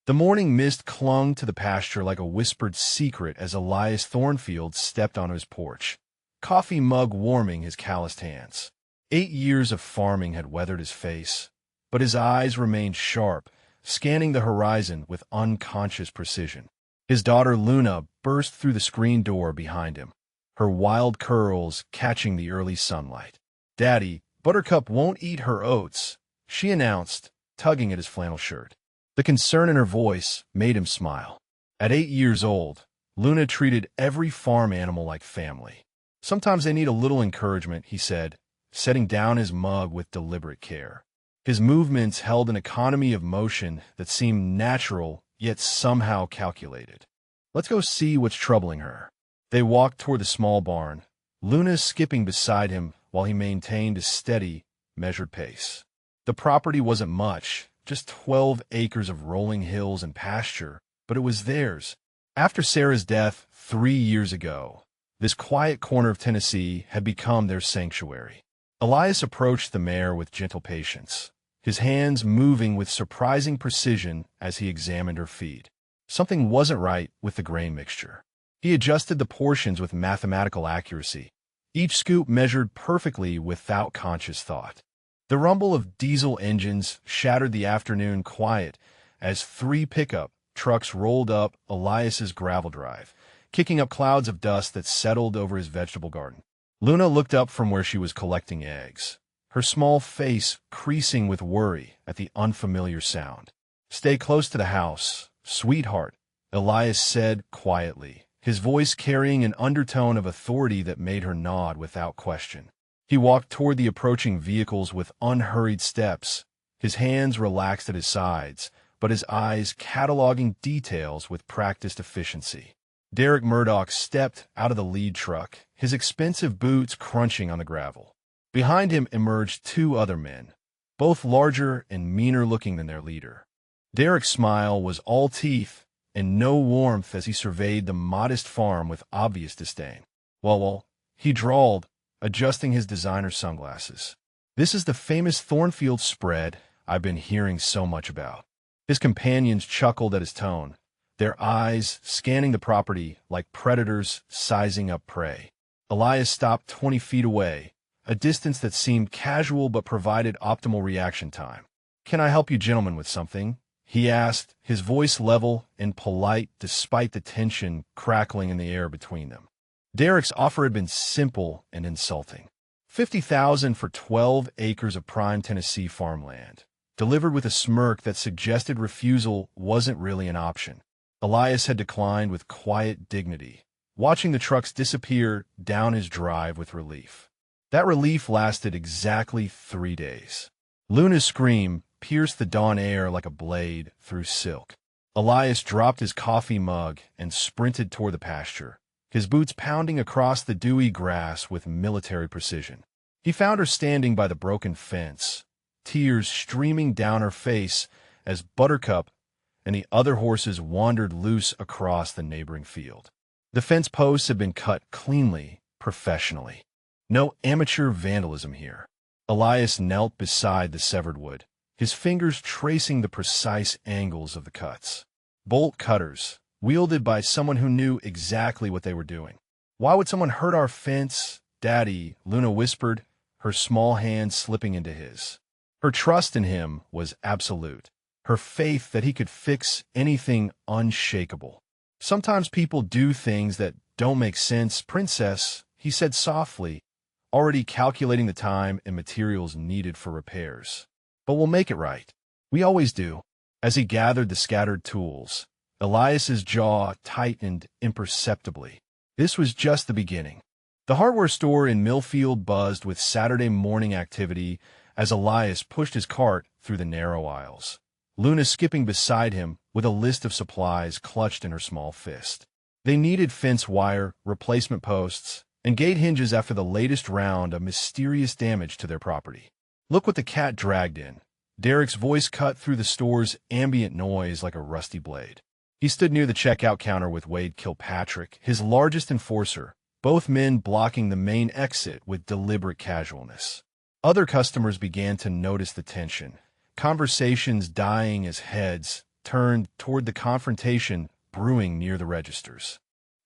The morning mist clung to the pasture like a whispered secret as Elias Thornfield stepped onto his porch, coffee mug warming his calloused hands. 8 years of farming had weathered his face, but his eyes remained sharp, scanning the horizon with unconscious precision. His daughter Luna burst through the screen door behind him, her wild curls catching the early sunlight. "Daddy, Buttercup won't eat her oats," she announced, tugging at his flannel shirt. The concern in her voice made him smile. At 8 years old, Luna treated every farm animal like family. "Sometimes they need a little encouragement," he said, setting down his mug with deliberate care. His movements held an economy of motion that seemed natural yet somehow calculated. "Let's go see what's troubling her." They walked toward the small barn, Luna skipping beside him while he maintained a steady, measured pace. The property wasn't much, just 12 acres of rolling hills and pasture, but it was theirs. After Sarah's death 3 years ago, this quiet corner of Tennessee had become their sanctuary. Elias approached the mare with gentle patience, his hands moving with surprising precision as he examined her feed. Something wasn't right with the grain mixture. He adjusted the portions with mathematical accuracy, each scoop measured perfectly without conscious thought. The rumble of diesel engines shattered the afternoon quiet as 3 pickup trucks rolled up Elias's gravel drive, kicking up clouds of dust that settled over his vegetable garden. Luna looked up from where she was collecting eggs, her small face creasing with worry at the unfamiliar sound. "Stay close to the house, sweetheart," Elias said quietly, his voice carrying an undertone of authority that made her nod without question. He walked toward the approaching vehicles with unhurried steps, his hands relaxed at his sides, but his eyes cataloging details with practiced efficiency. Derek Murdoch stepped out of the lead truck, his expensive boots crunching on the gravel. Behind him emerged 2 other men, both larger and meaner looking than their leader. Derek's smile was all teeth and no warmth as he surveyed the modest farm with obvious disdain. Well, he drawled, adjusting his designer sunglasses. "This is the famous Thornfield spread I've been hearing so much about." His companions chuckled at his tone, their eyes scanning the property like predators sizing up prey. Elias stopped 20 feet away, a distance that seemed casual but provided optimal reaction time. "Can I help you gentlemen with something?" he asked, his voice level and polite despite the tension crackling in the air between them. Derek's offer had been simple and insulting. $50,000 for 12 acres of prime Tennessee farmland, delivered with a smirk that suggested refusal wasn't really an option. Elias had declined with quiet dignity, watching the trucks disappear down his drive with relief. That relief lasted exactly 3 days. Luna's scream pierced the dawn air like a blade through silk. Elias dropped his coffee mug and sprinted toward the pasture, his boots pounding across the dewy grass with military precision. He found her standing by the broken fence, tears streaming down her face as Buttercup and the other horses wandered loose across the neighboring field. The fence posts had been cut cleanly, professionally. No amateur vandalism here. Elias knelt beside the severed wood, his fingers tracing the precise angles of the cuts. Bolt cutters, wielded by someone who knew exactly what they were doing. "Why would someone hurt our fence, Daddy?" Luna whispered, her small hand slipping into his. Her trust in him was absolute, her faith that he could fix anything unshakable. "Sometimes people do things that don't make sense, Princess," he said softly, already calculating the time and materials needed for repairs. "But we'll make it right. We always do." As he gathered the scattered tools, Elias's jaw tightened imperceptibly. This was just the beginning. The hardware store in Millfield buzzed with Saturday morning activity as Elias pushed his cart through the narrow aisles, Luna skipping beside him with a list of supplies clutched in her small fist. They needed fence wire, replacement posts, and gate hinges after the latest round of mysterious damage to their property. "Look what the cat dragged in." Derek's voice cut through the store's ambient noise like a rusty blade. He stood near the checkout counter with Wade Kilpatrick, his largest enforcer, both men blocking the main exit with deliberate casualness. Other customers began to notice the tension, conversations dying as heads turned toward the confrontation brewing near the registers.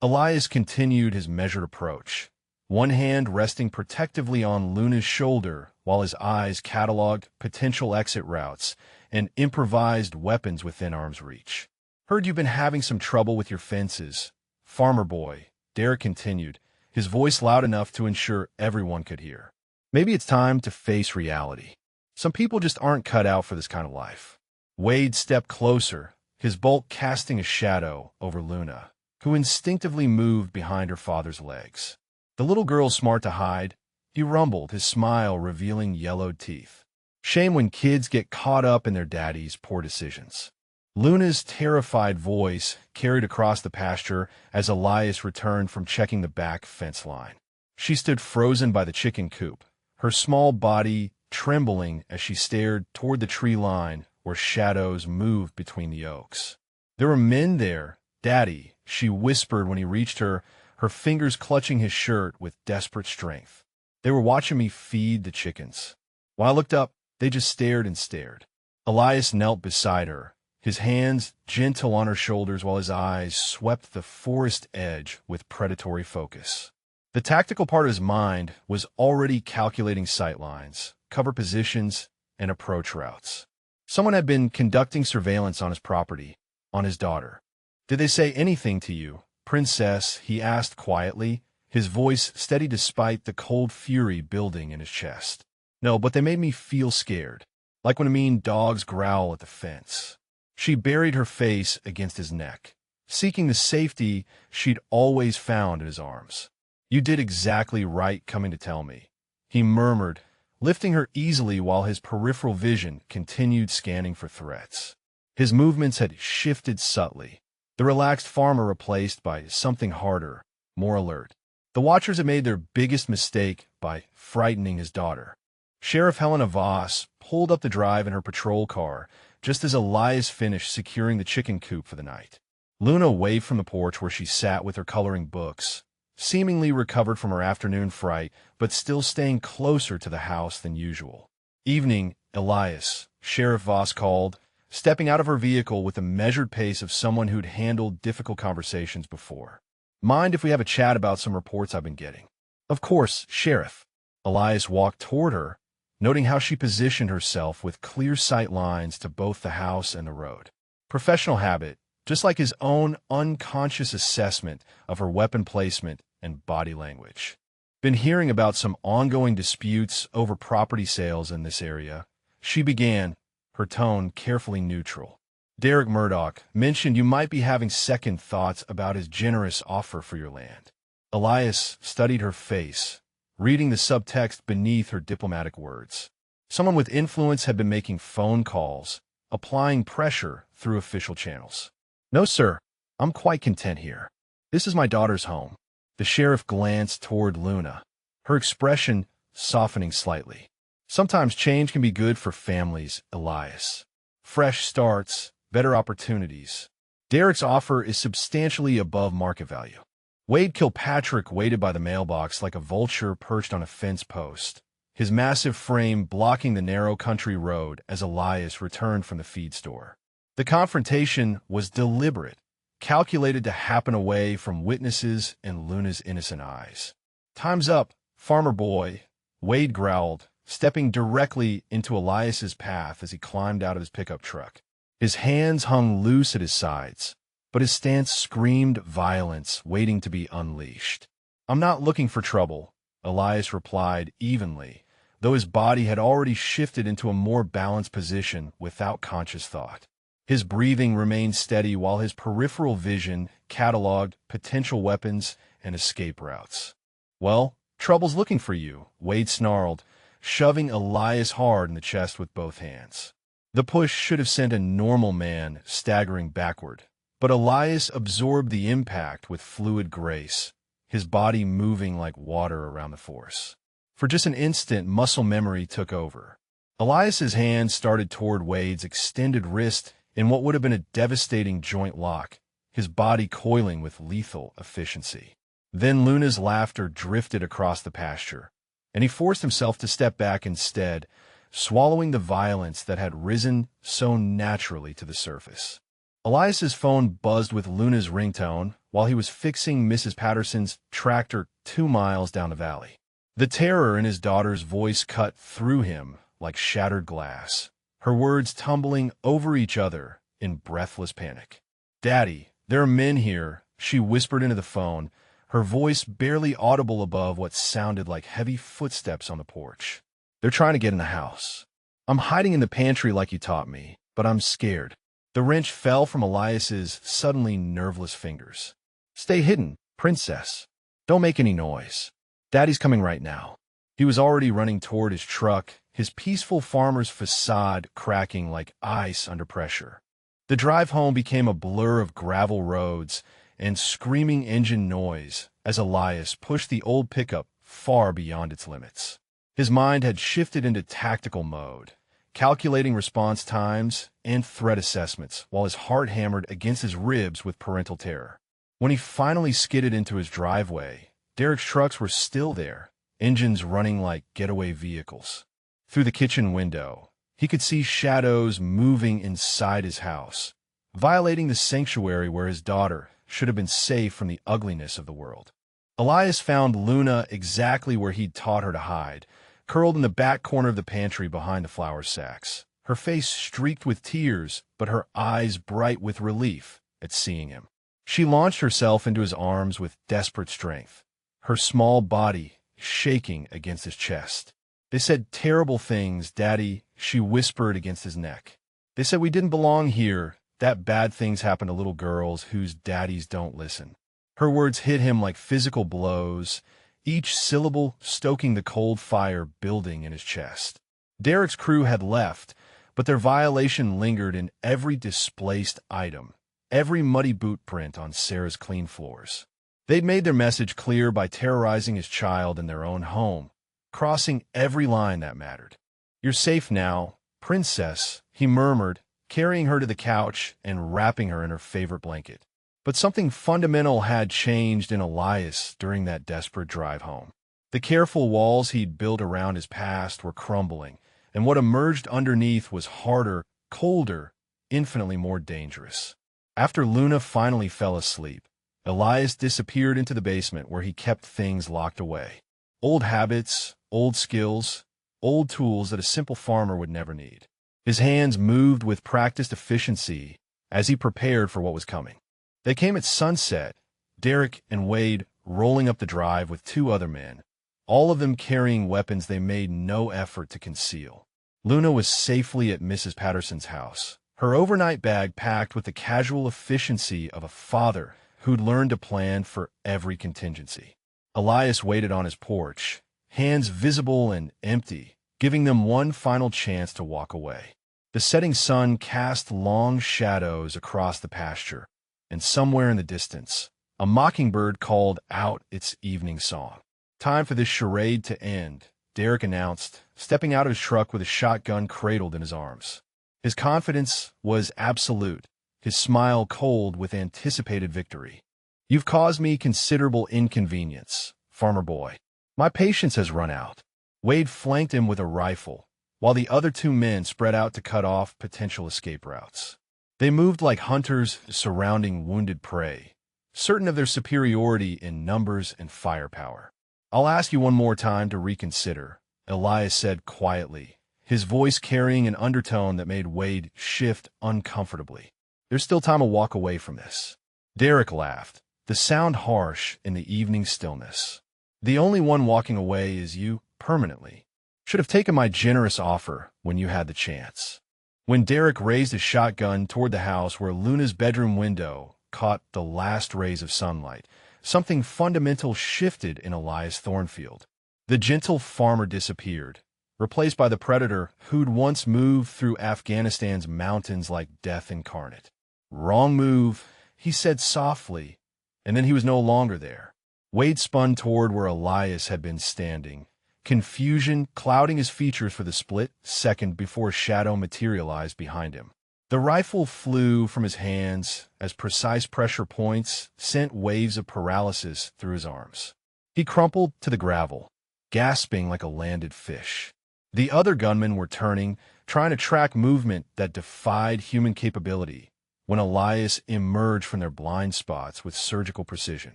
Elias continued his measured approach, one hand resting protectively on Luna's shoulder while his eyes cataloged potential exit routes and improvised weapons within arm's reach. "Heard you've been having some trouble with your fences, farmer boy," Derek continued, his voice loud enough to ensure everyone could hear. "Maybe it's time to face reality. Some people just aren't cut out for this kind of life." Wade stepped closer, his bulk casting a shadow over Luna, who instinctively moved behind her father's legs. "The little girl's smart to hide," he rumbled, his smile revealing yellowed teeth. "Shame when kids get caught up in their daddy's poor decisions." Luna's terrified voice carried across the pasture as Elias returned from checking the back fence line. She stood frozen by the chicken coop, her small body trembling as she stared toward the tree line where shadows moved between the oaks. "There were men there, Daddy," she whispered when he reached her, her fingers clutching his shirt with desperate strength. "They were watching me feed the chickens. When I looked up, they just stared and stared." Elias knelt beside her, his hands gentle on her shoulders while his eyes swept the forest edge with predatory focus. The tactical part of his mind was already calculating sightlines, cover positions, and approach routes. Someone had been conducting surveillance on his property, on his daughter. "Did they say anything to you, Princess?" he asked quietly, his voice steady despite the cold fury building in his chest. "No, but they made me feel scared, like when mean dogs growl at the fence." She buried her face against his neck, seeking the safety she'd always found in his arms. "You did exactly right coming to tell me," he murmured, lifting her easily while his peripheral vision continued scanning for threats. His movements had shifted subtly, the relaxed farmer replaced by something harder, more alert. The watchers had made their biggest mistake by frightening his daughter. Sheriff Helena Voss pulled up the drive in her patrol car just as Elias finished securing the chicken coop for the night. Luna waved from the porch where she sat with her coloring books, seemingly recovered from her afternoon fright, but still staying closer to the house than usual. "Evening, Elias," Sheriff Voss called, stepping out of her vehicle with the measured pace of someone who'd handled difficult conversations before. "Mind if we have a chat about some reports I've been getting?" "Of course, Sheriff." Elias walked toward her, noting how she positioned herself with clear sight lines to both the house and the road. Professional habit, just like his own unconscious assessment of her weapon placement and body language. "Been hearing about some ongoing disputes over property sales in this area," she began, her tone carefully neutral. "Derek Murdoch mentioned you might be having second thoughts about his generous offer for your land." Elias studied her face, reading the subtext beneath her diplomatic words. Someone with influence had been making phone calls, applying pressure through official channels. "No, sir. I'm quite content here. This is my daughter's home." The sheriff glanced toward Luna, her expression softening slightly. "Sometimes change can be good for families, Elias. Fresh starts, better opportunities. Derek's offer is substantially above market value." Wade Kilpatrick waited by the mailbox like a vulture perched on a fence post, his massive frame blocking the narrow country road as Elias returned from the feed store. The confrontation was deliberate, calculated to happen away from witnesses and Luna's innocent eyes. "Time's up, farmer boy," Wade growled, stepping directly into Elias's path as he climbed out of his pickup truck. His hands hung loose at his sides, but his stance screamed violence waiting to be unleashed. "I'm not looking for trouble," Elias replied evenly, though his body had already shifted into a more balanced position without conscious thought. His breathing remained steady while his peripheral vision cataloged potential weapons and escape routes. "Well, trouble's looking for you," Wade snarled, shoving Elias hard in the chest with both hands. The push should have sent a normal man staggering backward, but Elias absorbed the impact with fluid grace, his body moving like water around the force. For just an instant, muscle memory took over. Elias's hand started toward Wade's extended wrist in what would have been a devastating joint lock, his body coiling with lethal efficiency. Then Luna's laughter drifted across the pasture, and he forced himself to step back instead, swallowing the violence that had risen so naturally to the surface. Elias's phone buzzed with Luna's ringtone while he was fixing Mrs. Patterson's tractor 2 miles down the valley. The terror in his daughter's voice cut through him like shattered glass, her words tumbling over each other in breathless panic. "Daddy, there are men here," she whispered into the phone, her voice barely audible above what sounded like heavy footsteps on the porch. "They're trying to get in the house. I'm hiding in the pantry like you taught me, but I'm scared." The wrench fell from Elias's suddenly nerveless fingers. "Stay hidden, princess. Don't make any noise. Daddy's coming right now." He was already running toward his truck, his peaceful farmer's facade cracking like ice under pressure. The drive home became a blur of gravel roads and screaming engine noise as Elias pushed the old pickup far beyond its limits. His mind had shifted into tactical mode, calculating response times and threat assessments while his heart hammered against his ribs with parental terror. When he finally skidded into his driveway, Derek's trucks were still there, engines running like getaway vehicles. Through the kitchen window, he could see shadows moving inside his house, violating the sanctuary where his daughter should have been safe from the ugliness of the world. Elias found Luna exactly where he'd taught her to hide, curled in the back corner of the pantry behind the flour sacks, her face streaked with tears, but her eyes bright with relief at seeing him. She launched herself into his arms with desperate strength, her small body shaking against his chest. "They said terrible things, Daddy," she whispered against his neck. "They said we didn't belong here, that bad things happen to little girls whose daddies don't listen." Her words hit him like physical blows, each syllable stoking the cold fire building in his chest. Derek's crew had left, but their violation lingered in every displaced item, every muddy boot print on Sarah's clean floors. They'd made their message clear by terrorizing his child in their own home, crossing every line that mattered. "You're safe now, princess," he murmured, carrying her to the couch and wrapping her in her favorite blanket. But something fundamental had changed in Elias during that desperate drive home. The careful walls he'd built around his past were crumbling, and what emerged underneath was harder, colder, infinitely more dangerous. After Luna finally fell asleep, Elias disappeared into the basement where he kept things locked away. Old habits, old skills, old tools that a simple farmer would never need. His hands moved with practiced efficiency as he prepared for what was coming. They came at sunset, Derek and Wade rolling up the drive with 2 other men, all of them carrying weapons they made no effort to conceal. Luna was safely at Mrs. Patterson's house, her overnight bag packed with the casual efficiency of a father who'd learned to plan for every contingency. Elias waited on his porch, hands visible and empty, giving them one final chance to walk away. The setting sun cast long shadows across the pasture, and somewhere in the distance, a mockingbird called out its evening song. "Time for this charade to end," Derek announced, stepping out of his truck with a shotgun cradled in his arms. His confidence was absolute, his smile cold with anticipated victory. "You've caused me considerable inconvenience, farmer boy. My patience has run out." Wade flanked him with a rifle, while the other 2 men spread out to cut off potential escape routes. They moved like hunters surrounding wounded prey, certain of their superiority in numbers and firepower. "I'll ask you one more time to reconsider," Elias said quietly, his voice carrying an undertone that made Wade shift uncomfortably. "There's still time to walk away from this." Derek laughed, the sound harsh in the evening stillness. "The only one walking away is you, permanently. Should have taken my generous offer when you had the chance." When Derek raised his shotgun toward the house where Luna's bedroom window caught the last rays of sunlight, something fundamental shifted in Elias Thornfield. The gentle farmer disappeared, replaced by the predator who'd once moved through Afghanistan's mountains like death incarnate. "Wrong move," he said softly, and then he was no longer there. Wade spun toward where Elias had been standing, confusion clouding his features for the split second before a shadow materialized behind him. The rifle flew from his hands as precise pressure points sent waves of paralysis through his arms. He crumpled to the gravel, gasping like a landed fish. The other gunmen were turning, trying to track movement that defied human capability, when Elias emerged from their blind spots with surgical precision.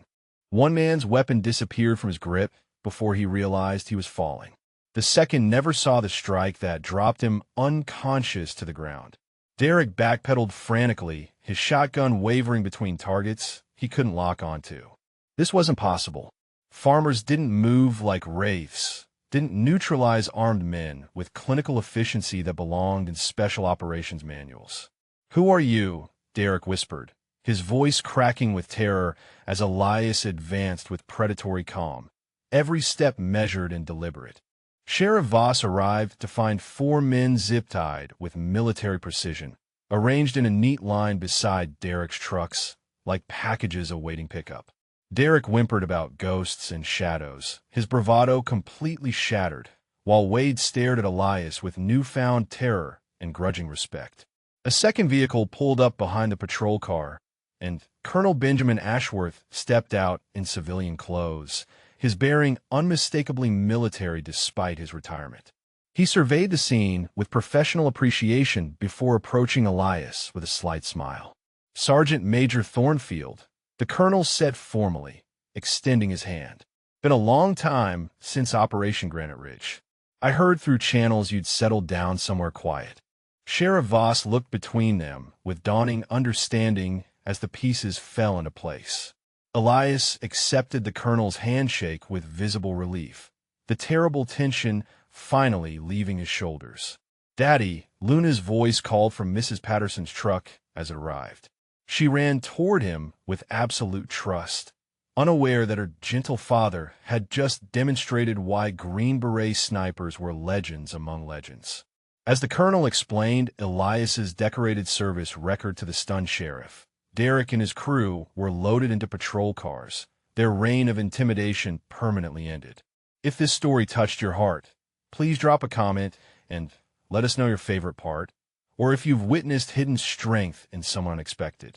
One man's weapon disappeared from his grip before he realized he was falling. The second never saw the strike that dropped him unconscious to the ground. Derek backpedaled frantically, his shotgun wavering between targets he couldn't lock onto. This wasn't possible. Farmers didn't move like wraiths, didn't neutralize armed men with clinical efficiency that belonged in special operations manuals. "Who are you?" Derek whispered, his voice cracking with terror as Elias advanced with predatory calm, every step measured and deliberate. Sheriff Voss arrived to find 4 men zip-tied with military precision, arranged in a neat line beside Derek's trucks, like packages awaiting pickup. Derek whimpered about ghosts and shadows, his bravado completely shattered, while Wade stared at Elias with newfound terror and grudging respect. A second vehicle pulled up behind the patrol car, and Colonel Benjamin Ashworth stepped out in civilian clothes, his bearing unmistakably military despite his retirement. He surveyed the scene with professional appreciation before approaching Elias with a slight smile. "Sergeant Major Thornfield," the colonel said formally, extending his hand. "Been a long time since Operation Granite Ridge. I heard through channels you'd settled down somewhere quiet." Sheriff Voss looked between them with dawning understanding as the pieces fell into place. Elias accepted the colonel's handshake with visible relief, the terrible tension finally leaving his shoulders. "Daddy," Luna's voice called from Mrs. Patterson's truck as it arrived. She ran toward him with absolute trust, unaware that her gentle father had just demonstrated why Green Beret snipers were legends among legends. As the colonel explained Elias's decorated service record to the stunned sheriff, Derek and his crew were loaded into patrol cars, their reign of intimidation permanently ended. If this story touched your heart, please drop a comment and let us know your favorite part, or if you've witnessed hidden strength in someone unexpected.